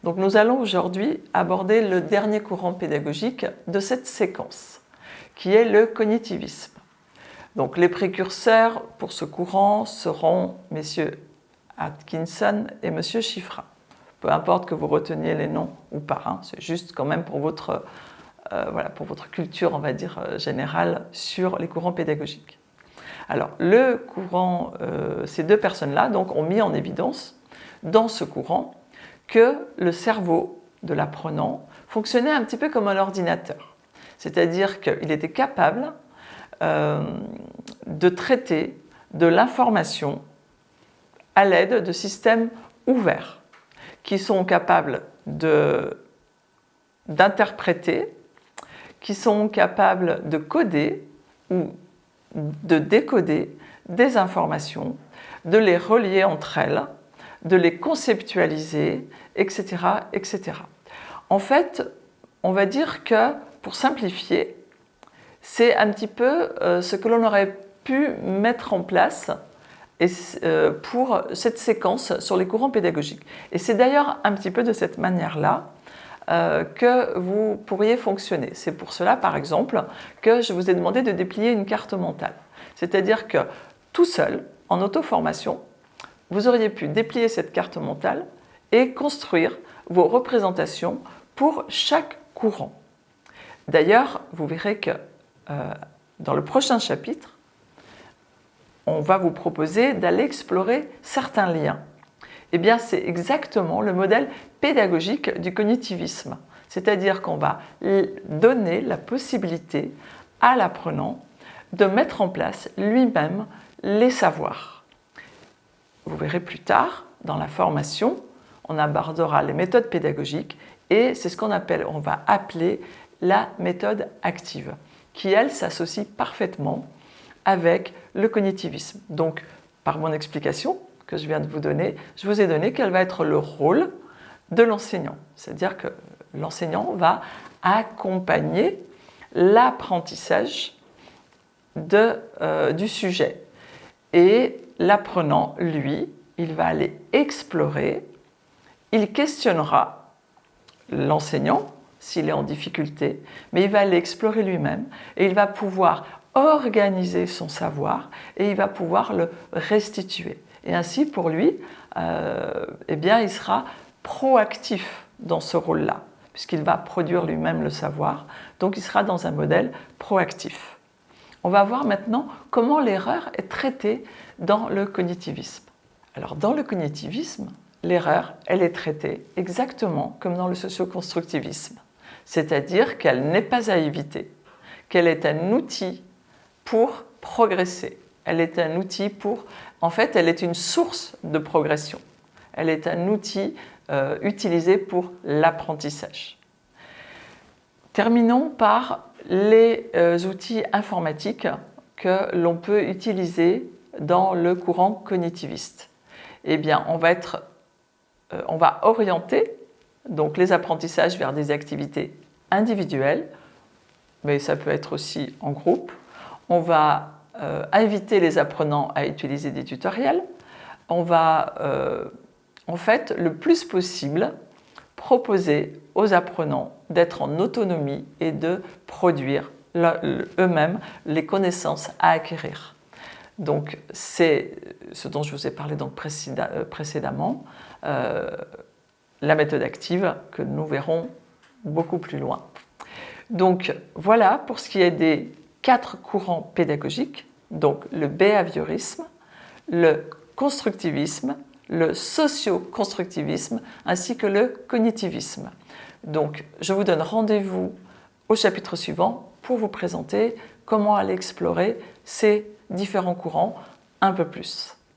Donc nous allons aujourd'hui aborder le dernier courant pédagogique de cette séquence, qui est le cognitivisme. Donc les précurseurs pour ce courant seront messieurs Atkinson et monsieur Shifra. Peu importe que vous reteniez les noms ou pas, hein, c'est juste quand même pour votre culture, on va dire, générale sur les courants pédagogiques. Alors, ces deux personnes-là donc, ont mis en évidence dans ce courant que le cerveau de l'apprenant fonctionnait un petit peu comme un ordinateur. C'est-à-dire qu'il était capable de traiter de l'information à l'aide de systèmes ouverts qui sont capables d'interpréter, qui sont capables de coder ou de décoder des informations, de les relier entre elles, de les conceptualiser, etc., etc. En fait, on va dire que, pour simplifier, c'est un petit peu ce que l'on aurait pu mettre en place pour cette séquence sur les courants pédagogiques. Et c'est d'ailleurs un petit peu de cette manière-là que vous pourriez fonctionner. C'est pour cela, par exemple, que je vous ai demandé de déplier une carte mentale. C'est-à-dire que tout seul, en auto-formation, vous auriez pu déplier cette carte mentale et construire vos représentations pour chaque courant. D'ailleurs, vous verrez que dans le prochain chapitre, on va vous proposer d'aller explorer certains liens. Eh bien, c'est exactement le modèle pédagogique du cognitivisme. C'est-à-dire qu'on va donner la possibilité à l'apprenant de mettre en place lui-même les savoirs. Vous verrez plus tard, dans la formation, on abordera les méthodes pédagogiques et c'est ce qu'on va appeler la méthode active, qui, elle, s'associe parfaitement avec le cognitivisme. Donc, par mon explication que je viens de vous donner, je vous ai donné quel va être le rôle de l'enseignant. C'est-à-dire que l'enseignant va accompagner l'apprentissage du sujet. Et l'apprenant, lui, il va aller explorer, il questionnera l'enseignant s'il est en difficulté, mais il va aller explorer lui-même et il va pouvoir organiser son savoir et il va pouvoir le restituer. Et ainsi, pour lui, il sera proactif dans ce rôle-là, puisqu'il va produire lui-même le savoir, donc il sera dans un modèle proactif. On va voir maintenant comment l'erreur est traitée dans le cognitivisme. Alors, dans le cognitivisme, l'erreur, elle est traitée exactement comme dans le socioconstructivisme, c'est-à-dire qu'elle n'est pas à éviter, qu'elle est un outil pour progresser. Elle est un outil elle est une source de progression. Elle est un outil utilisé pour l'apprentissage. Terminons par les outils informatiques que l'on peut utiliser dans le courant cognitiviste. Eh bien, on va orienter donc les apprentissages vers des activités individuelles, mais ça peut être aussi en groupe. On va inviter les apprenants à utiliser des tutoriels. On va, le plus possible, proposer aux apprenants d'être en autonomie et de produire eux-mêmes les connaissances à acquérir. Donc, c'est ce dont je vous ai parlé donc précédemment, la méthode active que nous verrons beaucoup plus loin. Donc, voilà pour ce qui est des 4 courants pédagogiques, donc le behaviorisme, le constructivisme, le socio-constructivisme ainsi que le cognitivisme. Donc, je vous donne rendez-vous au chapitre suivant pour vous présenter comment aller explorer ces différents courants un peu plus.